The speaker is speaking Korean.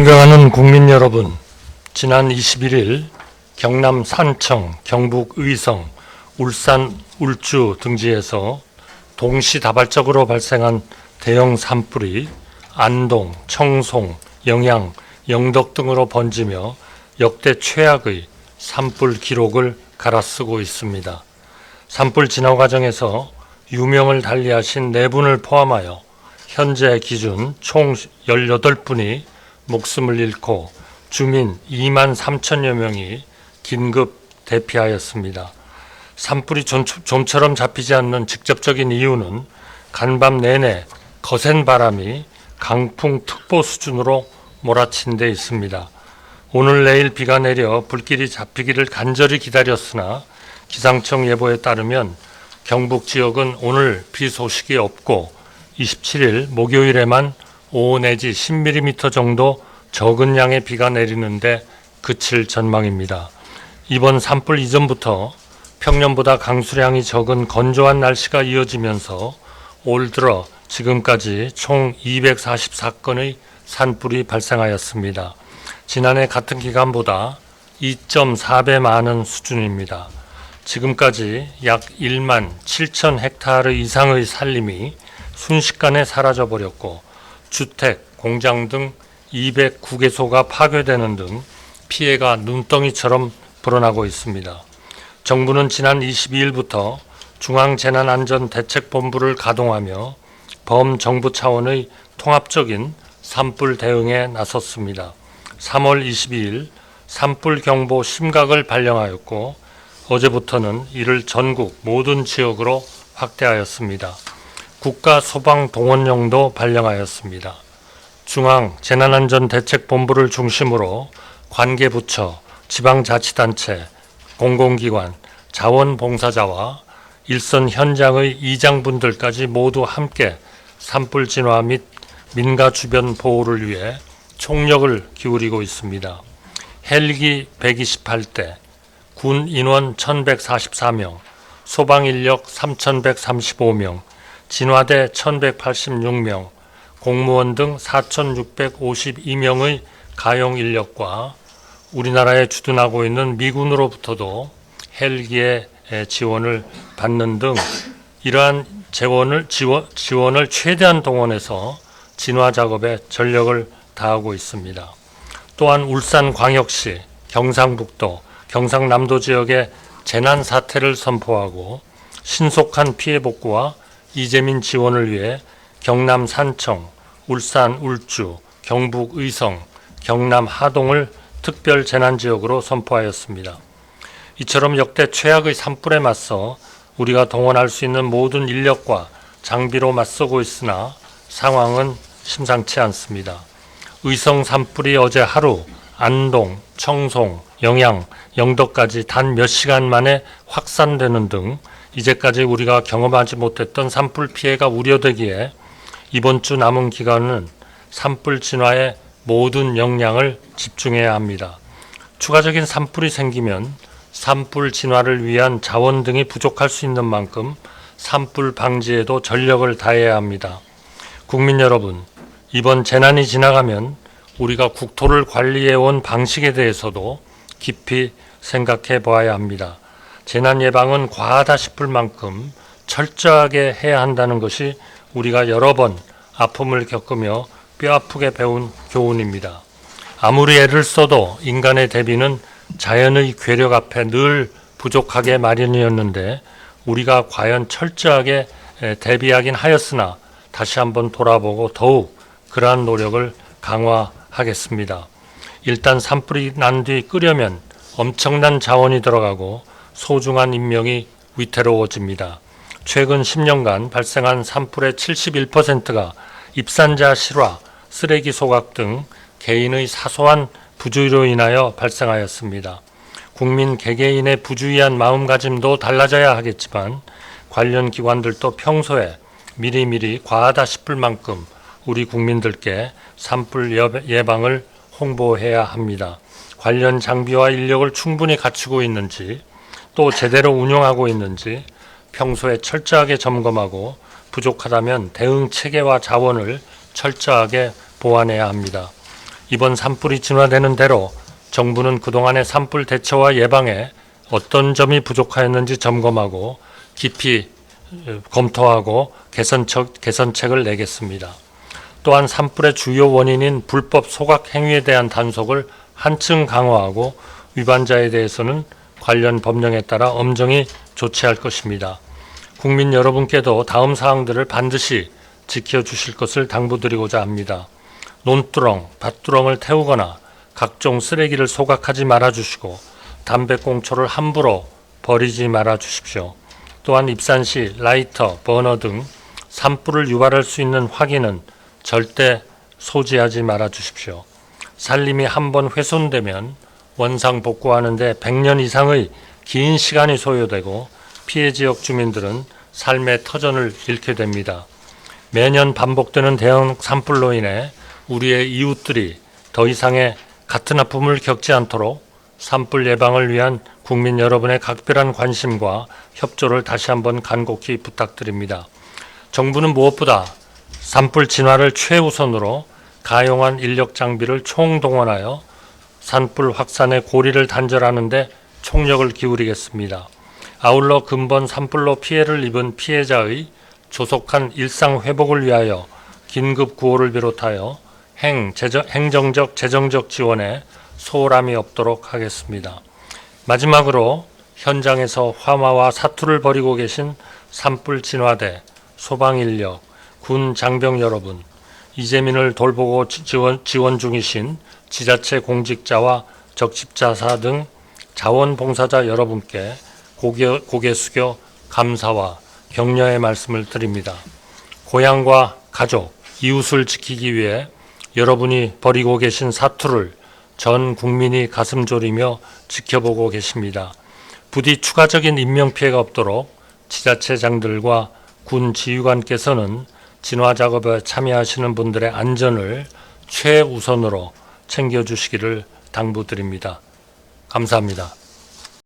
존경하는 국민 여러분, 지난 21일 경남 산청, 경북 의성, 울산 울주 등지에서 동시다발적으로 발생한 대형 산불이 안동, 청송, 영양, 영덕 등으로 번지며 역대 최악의 산불 기록을 갈아쓰고 있습니다. 산불 진화 과정에서 유명을 달리하신 4분을 포함하여 현재 기준 총 18분이 목숨을 잃고 주민 2만 3천여 명이 긴급 대피하였습니다. 산불이 좀처럼 잡히지 않는 직접적인 이유는 간밤 내내 거센 바람이 강풍특보 수준으로 몰아친 데 있습니다. 오늘 내일 비가 내려 불길이 잡히기를 간절히 기다렸으나 기상청 예보에 따르면 경북 지역은 오늘 비 소식이 없고 27일 목요일에만 5 내지 10mm 정도 적은 양의 비가 내리는데 그칠 전망입니다. 이번 산불 이전부터 평년보다 강수량이 적은 건조한 날씨가 이어지면서 올 들어 지금까지 총 244건의 산불이 발생하였습니다. 지난해 같은 기간보다 2.4배 많은 수준입니다. 지금까지 약 1만 7천 헥타르 이상의 산림이 순식간에 사라져버렸고 주택, 공장 등 209개소가 파괴되는 등 피해가 눈덩이처럼 불어나고 있습니다. 정부는 지난 22일부터 중앙재난안전대책본부를 가동하며 범정부 차원의 통합적인 산불 대응에 나섰습니다. 3월 22일 산불 경보 심각을 발령하였고 어제부터는 이를 전국 모든 지역으로 확대하였습니다. 국가소방동원령도 발령하였습니다. 중앙재난안전대책본부를 중심으로 관계부처, 지방자치단체, 공공기관, 자원봉사자와 일선 현장의 이장분들까지 모두 함께 산불 진화 및 민가 주변 보호를 위해 총력을 기울이고 있습니다. 헬기 128대, 군 인원 1144명, 소방인력 3135명, 진화대 1186명, 공무원 등 4652명의 가용 인력과 우리나라에 주둔하고 있는 미군으로부터도 헬기의 지원을 받는 등 이러한 지원을 최대한 동원해서 진화 작업에 전력을 다하고 있습니다. 또한 울산광역시, 경상북도, 경상남도 지역에 재난 사태를 선포하고 신속한 피해 복구와 이재민 지원을 위해 경남 산청, 울산 울주, 경북 의성, 경남 하동을 특별 재난지역으로 선포하였습니다. 이처럼 역대 최악의 산불에 맞서 우리가 동원할 수 있는 모든 인력과 장비로 맞서고 있으나 상황은 심상치 않습니다. 의성 산불이 어제 하루 안동, 청송, 영양, 영덕까지 단 몇 시간 만에 확산되는 등 이제까지 우리가 경험하지 못했던 산불 피해가 우려되기에 이번 주 남은 기간은 산불 진화에 모든 역량을 집중해야 합니다. 추가적인 산불이 생기면 산불 진화를 위한 자원 등이 부족할 수 있는 만큼 산불 방지에도 전력을 다해야 합니다. 국민 여러분, 이번 재난이 지나가면 우리가 국토를 관리해온 방식에 대해서도 깊이 생각해 보아야 합니다. 재난 예방은 과하다 싶을 만큼 철저하게 해야 한다는 것이 우리가 여러 번 아픔을 겪으며 뼈아프게 배운 교훈입니다. 아무리 애를 써도 인간의 대비는 자연의 괴력 앞에 늘 부족하게 마련이었는데 우리가 과연 철저하게 대비하긴 하였으나 다시 한번 돌아보고 더욱 그러한 노력을 강화하겠습니다. 일단 산불이 난 뒤 끄려면 엄청난 자원이 들어가고 소중한 인명이 위태로워집니다. 최근 10년간 발생한 산불의 71%가 입산자 실화, 쓰레기 소각 등 개인의 사소한 부주의로 인하여 발생하였습니다. 국민 개개인의 부주의한 마음가짐도 달라져야 하겠지만 관련 기관들도 평소에 미리미리 과하다 싶을 만큼 우리 국민들께 산불 예방을 홍보해야 합니다. 관련 장비와 인력을 충분히 갖추고 있는지 또 제대로 운영하고 있는지 평소에 철저하게 점검하고 부족하다면 대응 체계와 자원을 철저하게 보완해야 합니다. 이번 산불이 진화되는 대로 정부는 그동안의 산불 대처와 예방에 어떤 점이 부족하였는지 점검하고 깊이 검토하고 개선책을 내겠습니다. 또한 산불의 주요 원인인 불법 소각 행위에 대한 단속을 한층 강화하고 위반자에 대해서는 관련 법령에 따라 엄정히 조치할 것입니다. 국민 여러분께도 다음 사항들을 반드시 지켜주실 것을 당부드리고자 합니다. 논두렁, 밭두렁을 태우거나 각종 쓰레기를 소각하지 말아주시고 담배꽁초를 함부로 버리지 말아주십시오. 또한 입산 시 라이터, 버너 등 산불을 유발할 수 있는 화기는 절대 소지하지 말아주십시오. 산림이 한번 훼손되면 원상복구하는 데 100년 이상의 긴 시간이 소요되고 피해 지역 주민들은 삶의 터전을 잃게 됩니다. 매년 반복되는 대형 산불로 인해 우리의 이웃들이 더 이상의 같은 아픔을 겪지 않도록 산불 예방을 위한 국민 여러분의 각별한 관심과 협조를 다시 한번 간곡히 부탁드립니다. 정부는 무엇보다 산불 진화를 최우선으로 가용한 인력 장비를 총동원하여 산불 확산의 고리를 단절하는 데 총력을 기울이겠습니다. 아울러 근본 산불로 피해를 입은 피해자의 조속한 일상 회복을 위하여 긴급 구호를 비롯하여 행정적, 재정적 지원에 소홀함이 없도록 하겠습니다. 마지막으로 현장에서 화마와 사투를 벌이고 계신 산불 진화대, 소방인력, 군 장병 여러분, 이재민을 돌보고 지원 중이신 지자체 공직자와 적십자사 등 자원봉사자 여러분께 고개 숙여 감사와 격려의 말씀을 드립니다. 고향과 가족, 이웃을 지키기 위해 여러분이 벌이고 계신 사투를 전 국민이 가슴 졸이며 지켜보고 계십니다. 부디 추가적인 인명피해가 없도록 지자체장들과 군 지휘관께서는 진화 작업에 참여하시는 분들의 안전을 최우선으로 챙겨주시기를 당부드립니다. 감사합니다.